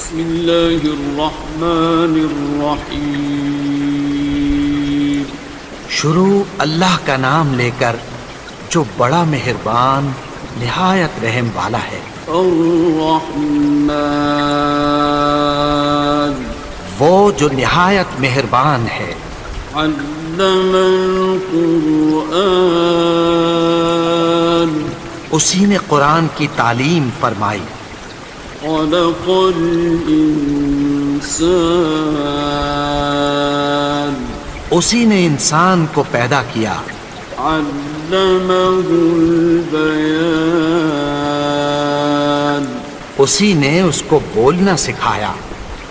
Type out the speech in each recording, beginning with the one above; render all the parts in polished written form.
بسم اللہ الرحمن الرحیم. شروع اللہ کا نام لے کر جو بڑا مہربان نہایت رحم والا ہے. الرحمن وہ جو نہایت مہربان ہے. علم القرآن اسی نے قرآن کی تعلیم فرمائی. خلق الانسان اسی نے انسان کو پیدا کیا. علمہ البیان اسی نے اس کو بولنا سکھایا.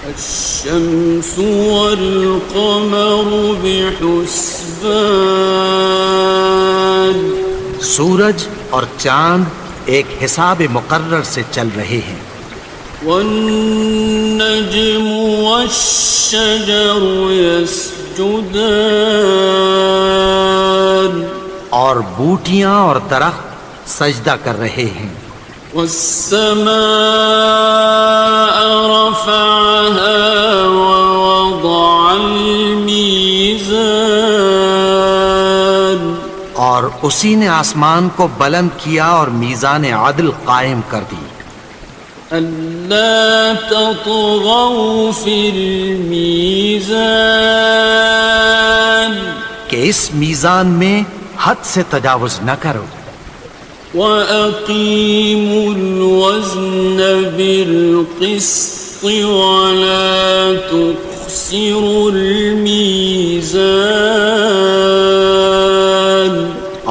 الشمس والقمر بحسبان سورج اور چاند ایک حساب مقرر سے چل رہے ہیں. والنجم والشجر يسجدان اور بوٹیاں اور درخت سجدہ کر رہے ہیں. والسماء رفعها ووضع الميزان اور اسی نے آسمان کو بلند کیا اور میزان عدل قائم کر دی. ألا تطغوا في الميزان کہ اس میزان میں حد سے تجاوز نہ کرو. وأقيموا الوزن بالقسط ولا تخسروا الميزان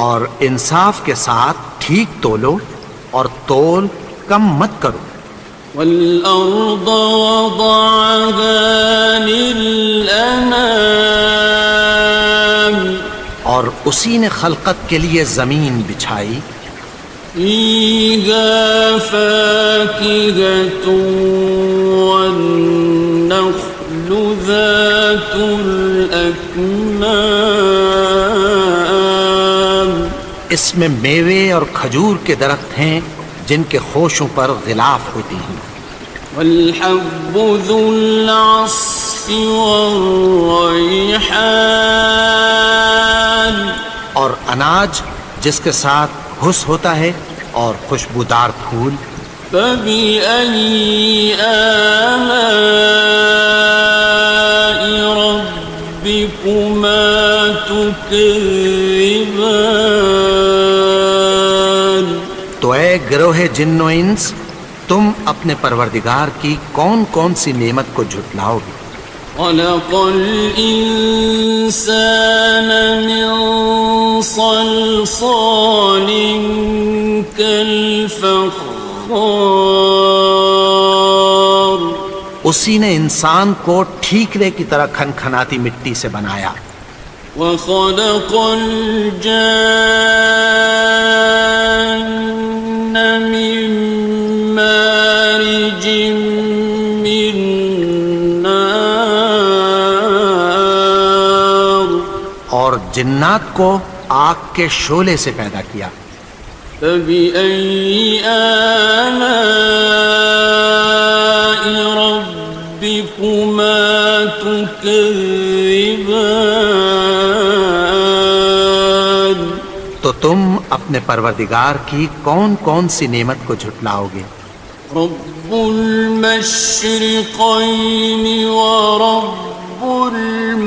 اور انصاف کے ساتھ ٹھیک تولو اور تول کم مت کرو. والأرض وضعها للأنام اور اسی نے خلقت کے لیے زمین بچھائی. فيها فاكهة والنخل ذات الأكمام اس میں میوے اور کھجور کے درخت ہیں جن کے خوشوں پر غلاف ہوتی ہیں. والحب ذو العصف والريحان اور اناج جس کے ساتھ گھس ہوتا ہے اور خوشبودار پھول. فبأي آلاء ربكما تكذبان تو اے گروہ جن و انس تم اپنے پروردگار کی کون کون سی نعمت کو جھٹلاؤ گے. خلق الإنسان من صلصال كالفخار اسی نے انسان کو ٹھیکرے کی طرح کھنکھناتی مٹی سے بنایا. وخلق الجان من مارج من نار اور جنات کو آگ کے شعلے سے پیدا کیا. فبأي آلاء ربكما تكذبان تو تم اپنے پروردگار کی کون کون سی نعمت کو جھٹلاؤ گے. رب المشرقين ورب المغربين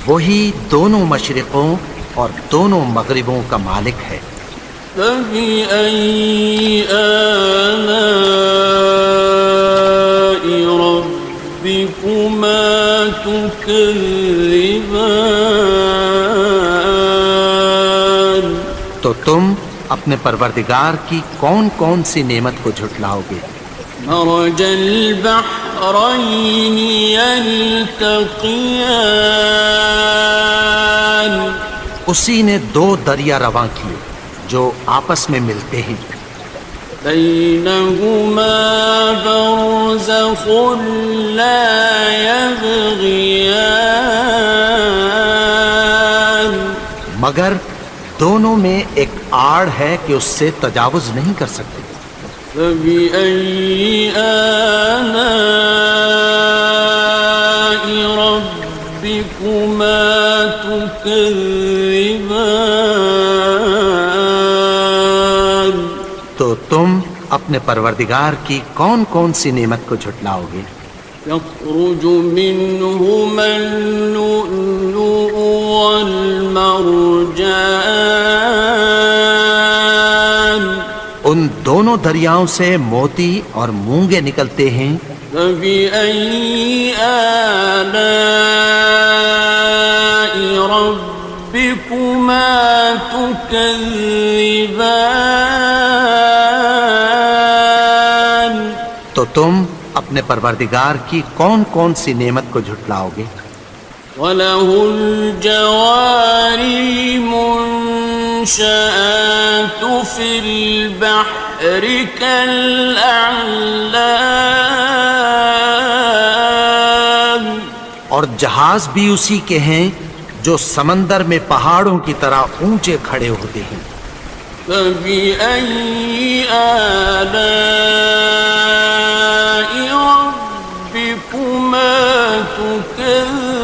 وہی دونوں مشرقوں اور دونوں مغربوں کا مالک ہے. فبأي آلاء ربكما تكذبان تو تم اپنے پروردگار کی کون کون سی نعمت کو جھٹلاؤ گے. مرج البحرين يلتقيان اسی نے دو دریا رواں کیے جو آپس میں ملتے ہیں. بينهما برزخ لا يبغيان مگر دونوں میں ایک آڑ ہے کہ اس سے تجاوز نہیں کر سکتے۔ فبأي آلاء ربكما تكذبان؟ تو تم اپنے پروردگار کی کون کون سی نعمت کو جھٹلاؤ گے؟ يخرج منهما اللؤلؤ والمرجان ان دونوں دریاؤں سے موتی اور مونگے نکلتے ہیں۔ فبأي آلاء ربكما تكذبان؟ تو تم اپنے پروردگار کی کون کون سی نعمت کو جھٹلاؤ گے؟ وَلَهُ الْجَوَارِ الْمُنشَآتُ فِي الْبَحْرِ كَالْأَعْلَامِ، اور جہاز بھی اسی کے ہیں جو سمندر میں پہاڑوں کی طرح اونچے کھڑے ہوتے ہیں۔ فَبِأَيِّ آلَاءِ رَبِّكُمَا تُكَذِّبَانِ؟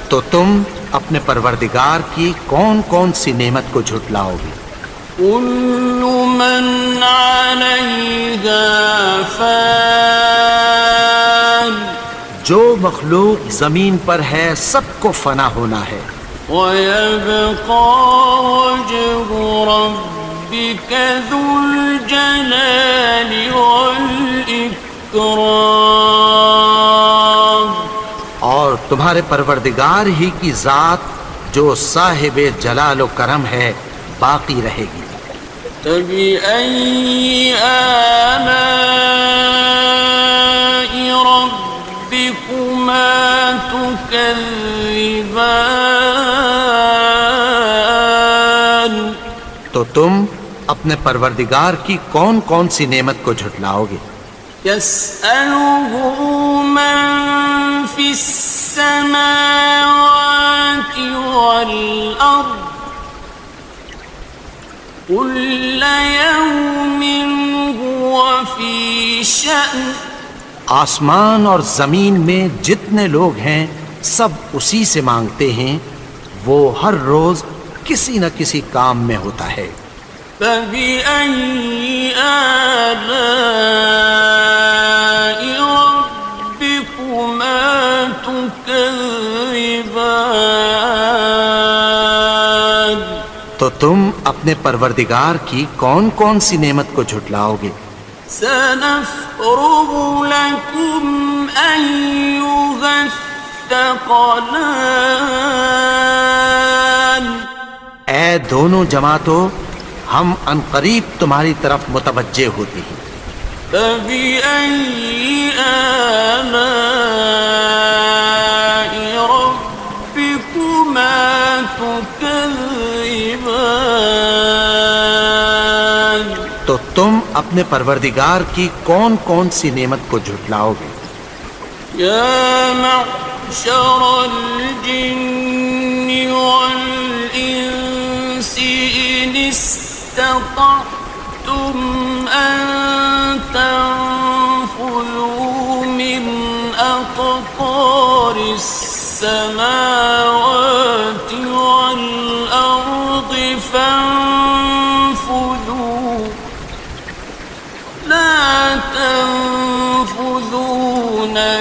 تو تم اپنے پروردگار کی کون کون سی نعمت کو جھٹلاؤ گے؟ كُلُّ مَنْ عَلَيْهَا فَانٍ، جو مخلوق زمین پر ہے سب کو فنا ہونا ہے۔ وَيَبْقَى وَجْهُ رَبِّكَ ذُو الْجَلَالِ وَالْإِكْرَامِ، اور تمہارے پروردگار ہی کی ذات جو صاحب جلال و کرم ہے باقی رہے گی۔ فَبِأَيِّ آلَاءِ رَبِّكُمَا تُكَذِّبَانِ؟ تو تم اپنے پروردگار کی کون کون سی نعمت کو جھٹلاؤ گے؟ يَسْأَلُهُ مَن فِي السَّمَاوَاتِ وَالْأَرْضِ كُلَّ يَوْمٍ هُوَ فِي شَأْنٍ، آسمان اور زمین میں جتنے لوگ ہیں سب اسی سے مانگتے ہیں، وہ ہر روز کسی نہ کسی کام میں ہوتا ہے۔ فَبِأَيِّ آلَاءِ رَبِّكُمَا تُكَذِّبَانِ؟ تو تم اپنے پروردگار کی کون کون سی نعمت کو جھٹلاؤ گے؟ سَنَفْرُغُ لَكُمْ أَيُّهَ الثَّقَلَانِ، اے دونوں جماعتوں، ہم عنقریب تمہاری طرف متوجہ ہوتے ہیں۔ فَبِأَيِّ آلَاءِ رَبِّكُمَا تُكَذِّبَانِ؟ تو تم اپنے پروردگار کی کون کون سی نعمت کو جھٹلاؤ گے؟ يَا مَعْشَرَ الْجِنِّ وَالْإِنسِ إِنِ اسْتَطَعْتُمْ أَن تَنفُذُوا مِنْ أَقْطَارِ السَّمَاوَاتِ وَالْأَرْضِ فَانفُذُوا لَا تَنفُذُونَ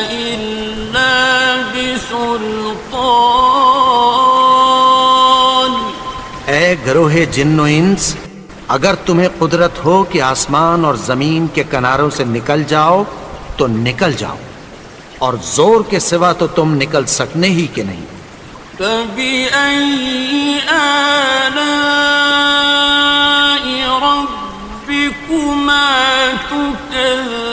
إِلَّا بِسُلْطَانٍ۔ اے گروہ جن و انس، اگر تمہیں قدرت ہو کہ آسمان اور زمین کے کناروں سے نکل جاؤ تو نکل جاؤ، اور زور کے سوا تو تم نکل سکنے ہی کے نہیں۔ فَبِأَيِّ آلَاءِ رَبِّكُمَا تُكَذِّبَانِ؟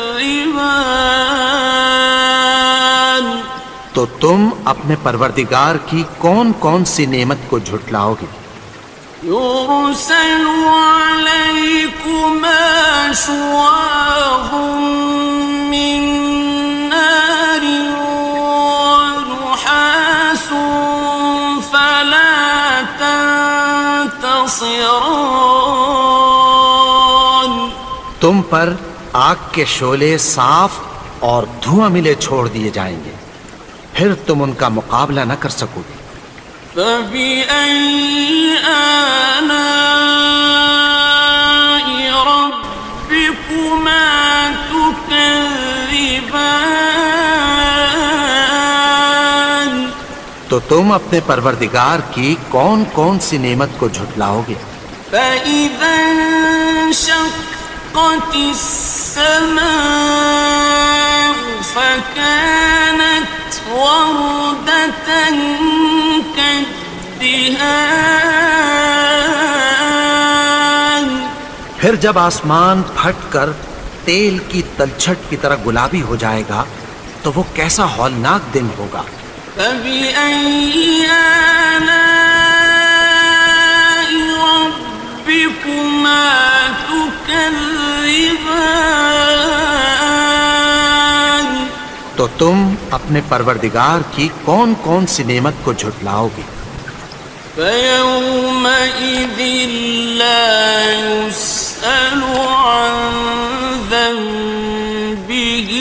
تو تم اپنے پروردگار کی کون کون سی نعمت کو جھٹلاؤ گے؟ يُرْسَلُ عَلَيْكُمَا شُوَاظٌ مِّن نَّارٍ وَنُحَاسٌ خصران. تم پر آگ کے شعلے صاف اور دھواں ملے چھوڑ دیے جائیں گے، پھر تم ان کا مقابلہ نہ کر سکو گے۔ فبأي آلاء ربكما تكذبان. تو تم اپنے پروردگار کی کون کون سی نعمت کو جھٹلاؤ گے؟ فإذا انشقت السماء فكانت وردة كالدهان. پھر جب آسمان پھٹ کر تیل کی تلچھٹ کی طرح گلابی ہو جائے گا تو وہ کیسا ہولناک دن ہوگا۔ فبأي آلاء ربكما تكذبان. تو تم اپنے پروردگار کی کون کون سی نعمت کو جھٹلاؤ گے؟ فيومئذ لا يسأل عن ذنبه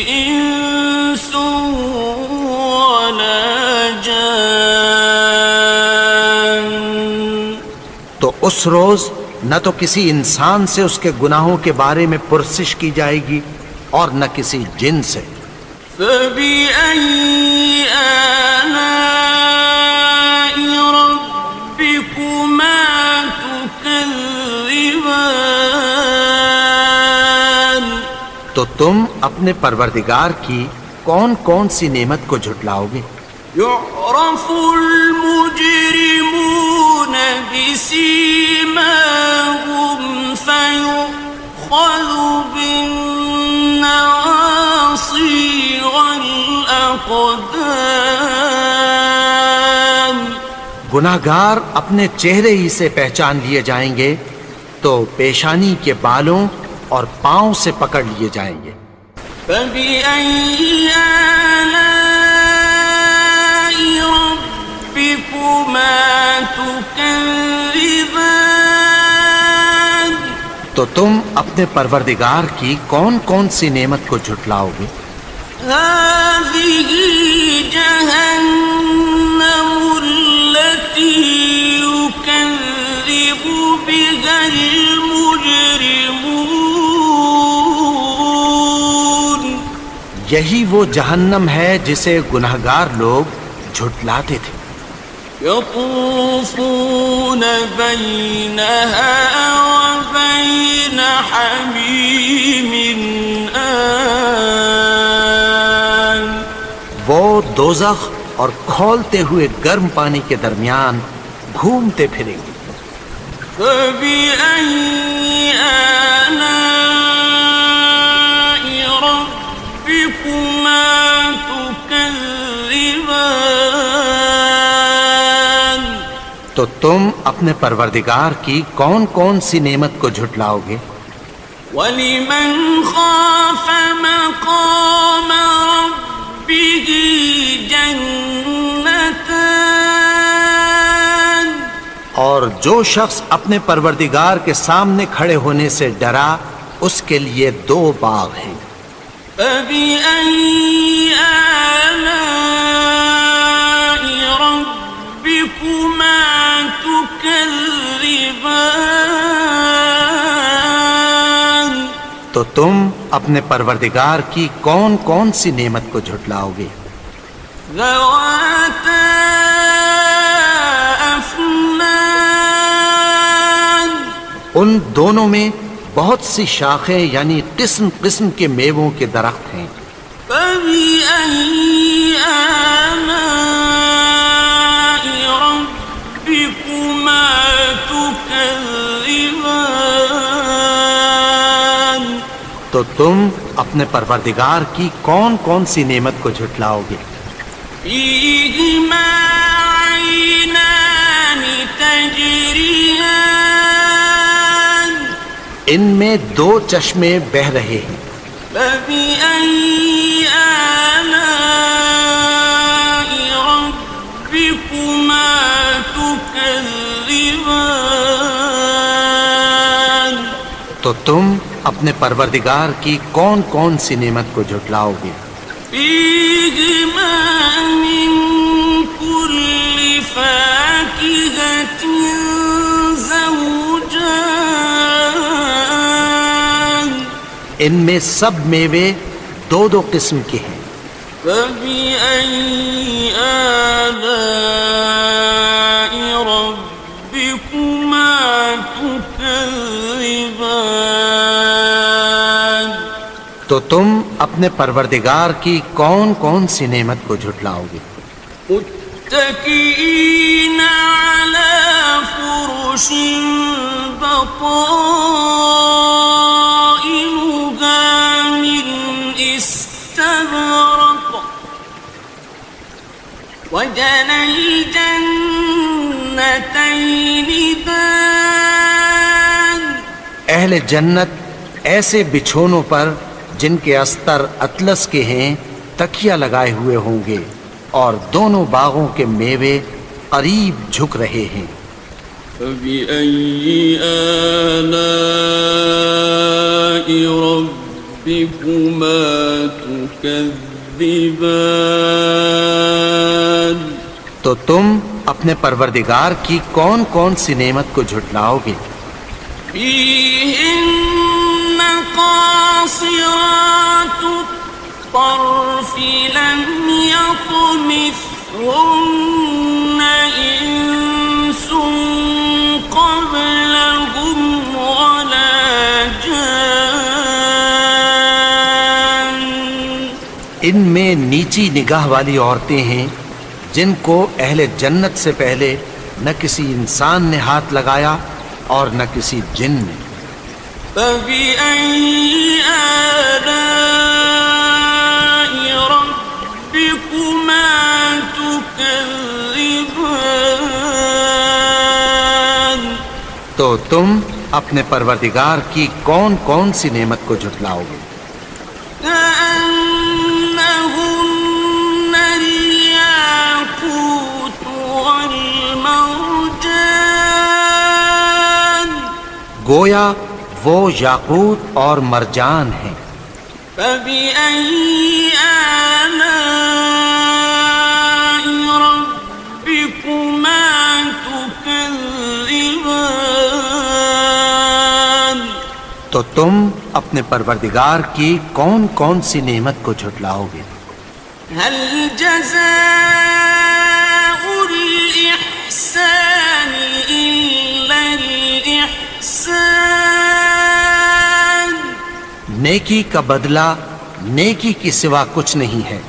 إنس ولا جان. تو اس روز نہ تو کسی انسان سے اس کے گناہوں کے بارے میں پرسش کی جائے گی اور نہ کسی جن سے۔ فبأي آلاء ربكما تكذبان. تو تم اپنے پروردگار کی کون کون سی نعمت کو جھٹلاؤ گے؟ يعرف المجرمون بسيماهم فيؤخذ بالنواصي والأقدام. گناہگار اپنے چہرے ہی سے پہچان لیے جائیں گے تو پیشانی کے بالوں اور پاؤں سے پکڑ لیے جائیں گے۔ فبأي آلاء ربكما تكذبان. تو تم اپنے پروردگار کی کون کون سی نعمت کو جھٹلاؤ گے؟ هذه جهنم التي يكذب بها المجرمون. یہی وہ جہنم ہے جسے گناہگار لوگ جھٹلاتے تھے۔ يطوفون بينها وبين حميم آن. وہ دوزخ اور کھولتے ہوئے گرم پانی کے درمیان گھومتے پھریں گے۔ فبأي آلاء ربكما تكذبان. تو تم اپنے پروردگار کی کون کون سی نعمت کو جھٹلاؤ گے؟ وَلِمَنْ خَافَ مَقَامَ رَبِّهِ جَنَّتَانِ. اور جو شخص اپنے پروردگار کے سامنے کھڑے ہونے سے ڈرا اس کے لیے دو باغ ہیں۔ فَبِأَيِّ آلَاءِ رَبِّكُمَا تُكَذِّبَانِ. تو تم اپنے پروردگار کی کون کون سی نعمت کو جھٹلاؤ گے؟ ذَوَاتَا أَفْنَانٍ. ان دونوں میں بہت سی شاخیں یعنی قسم قسم کے میووں کے درخت ہیں۔ فَبِأَيِّ آلَاءِ رَبِّكُمَا تُكَذِّبَانِ. تو تم اپنے پروردگار کی کون کون سی نعمت کو جھٹلاؤ گے؟ فِيهِمَا عَيْنَانِ تَجْرِيَانِ. ان میں دو چشمے بہہ رہے ہیں۔ فَبِأَيِّ آلَاءِ رَبِّكُمَا تكذبان تو تم اپنے پروردگار کی کون کون سی نعمت کو جھٹلاؤ گے؟ فيهما من كل فاكهة زوجان ان میں سب میوے دو دو قسم کے ہیں۔ فبأي آلاء ربكما تكذبان تو تم اپنے پروردگار کی کون کون سی نعمت کو جھٹلاؤ گے؟ متكئين على فرش بطائنها من استبرق وجنى الجنتين دان اہل جنت ایسے بچھونوں پر جن کے استر اطلس کے ہیں تکیہ لگائے ہوئے ہوں گے، اور دونوں باغوں کے میوے قریب جھک رہے ہیں۔ فبأي آلاء ربكما تكذبان تو تم اپنے پروردگار کی کون کون سی نعمت کو جھٹلاؤ گے؟ فيهن قاصرات الطرف لم يطمثهن إنس قبلهم ولا جان ان میں نیچی نگاہ والی عورتیں ہیں جن کو اہل جنت سے پہلے نہ کسی انسان نے ہاتھ لگایا اور نہ کسی جن نے۔ فبأي آلاء ربكما تكذبان تو تم اپنے پروردگار کی کون کون سی نعمت کو جھٹلاؤ گے؟ كأنهن الياقوت والمرجان گویا وہ یاقوت اور مرجان ہیں۔ فبأي آلاء ربكما تكذبان تو تم اپنے پروردگار کی کون کون سی نعمت کو جھٹلاؤ گے؟ هل جزاء الإحسان إلا الإحسان نیکی کا بدلہ نیکی کی سوا کچھ نہیں ہے۔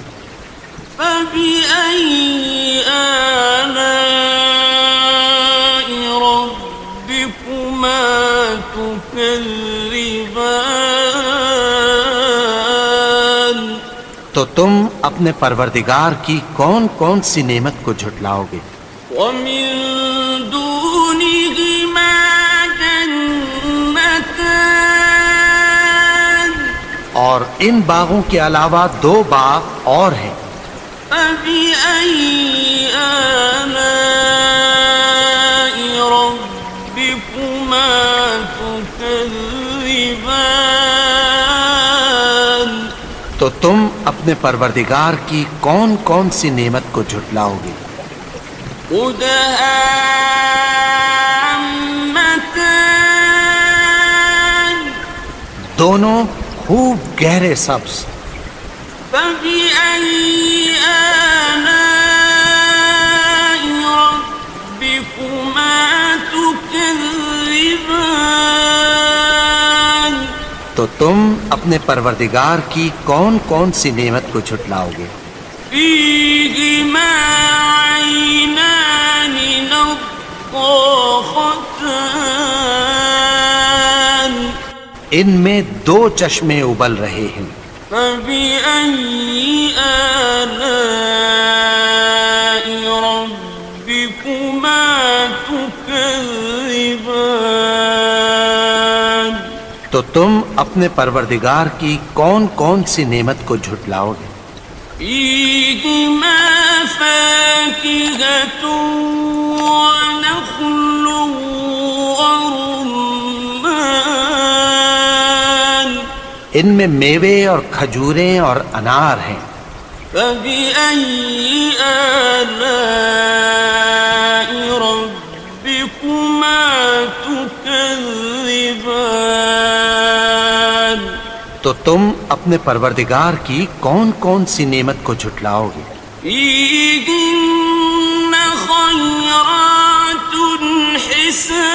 فبأي آلاء ربكما تكذبان تو تم اپنے پروردگار کی کون کون سی نعمت کو جھٹلاؤ گے؟ ومن دونهما جنتان اور ان باغوں کے علاوہ دو باغ اور ہیں۔ فبأي آلاء ربكما تكذبان تو تم اپنے پروردگار کی کون کون سی نعمت کو جھٹلاؤ گے؟ مدهامتان دونوں خوب گہرے سبز۔ فبأي آلاء ربكما تكذبان تو تم اپنے پروردگار کی کون کون سی نعمت کو جھٹلاؤ گے؟ فيهما عينان نضاختان ان میں دو چشمے ابل رہے ہیں۔ فبأي آلاء ربكما تكذبان تو تم اپنے پروردگار کی کون کون سی نعمت کو جھٹلاؤ گے؟ فيهما فاكهة ونخل ورمان ان میں میوے اور کھجوریں اور انار ہیں. فبأي آلاء ربكما تكذبان تو تم اپنے پروردگار کی کون کون سی نعمت کو جھٹلاؤ گے؟ فيهن خيرات حسان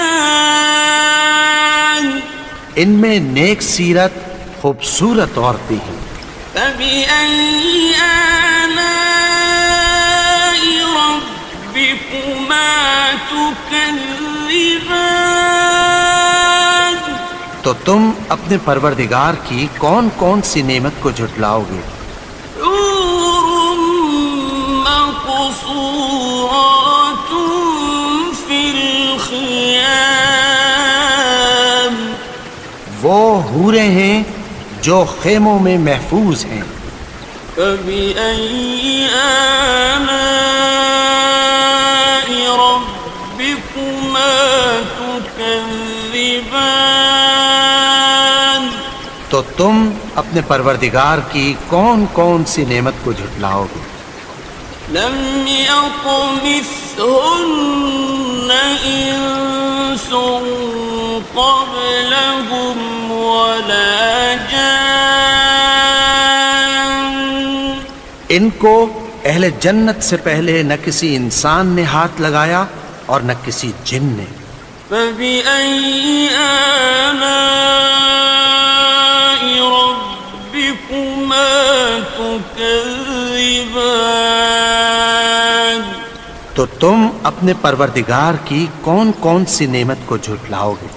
ان میں نیک سیرت خوبصورت عورتیں ہیں. فبأي آلاء ربكما تكذبان تو تم اپنے پروردگار کی کون کون سی نعمت کو جھٹلاؤ گے؟ حور مقصورات في الخيام وہ حوریں ہیں جو خیموں میں محفوظ ہیں. فبأي آلاء ربكما تكذبان تو تم اپنے پروردگار کی کون کون سی نعمت کو جھٹلاؤ گے؟ لم يطمثهن إنس قبلهم ولا جان ان کو اہل جنت سے پہلے نہ کسی انسان نے ہاتھ لگایا اور نہ کسی جن نے. فبأي آلاء ربكما تكذبان تو تم اپنے پروردگار کی کون کون سی نعمت کو جھٹلاؤ گے؟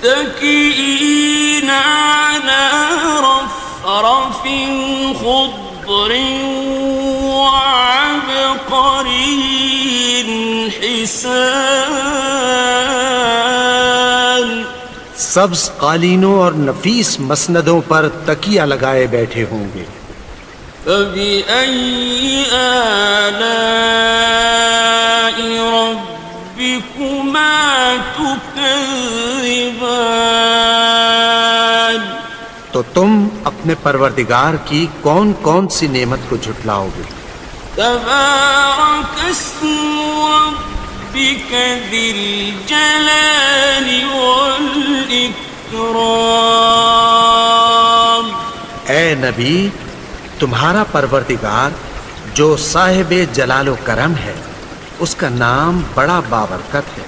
متكئين على رفرف خضر وعبقري حسان سبز قالینوں اور نفیس مسندوں پر تکیہ لگائے بیٹھے ہوں گے. فبأي آلاء ربكما تكذبان تو تم اپنے پروردگار کی کون کون سی نعمت کو جھٹلاؤ گے؟ تبارك اسم ربك ذي الجلال والإكرام اے نبی، تمہارا پروردگار جو صاحب جلال و کرم ہے، اس کا نام بڑا بابرکت ہے.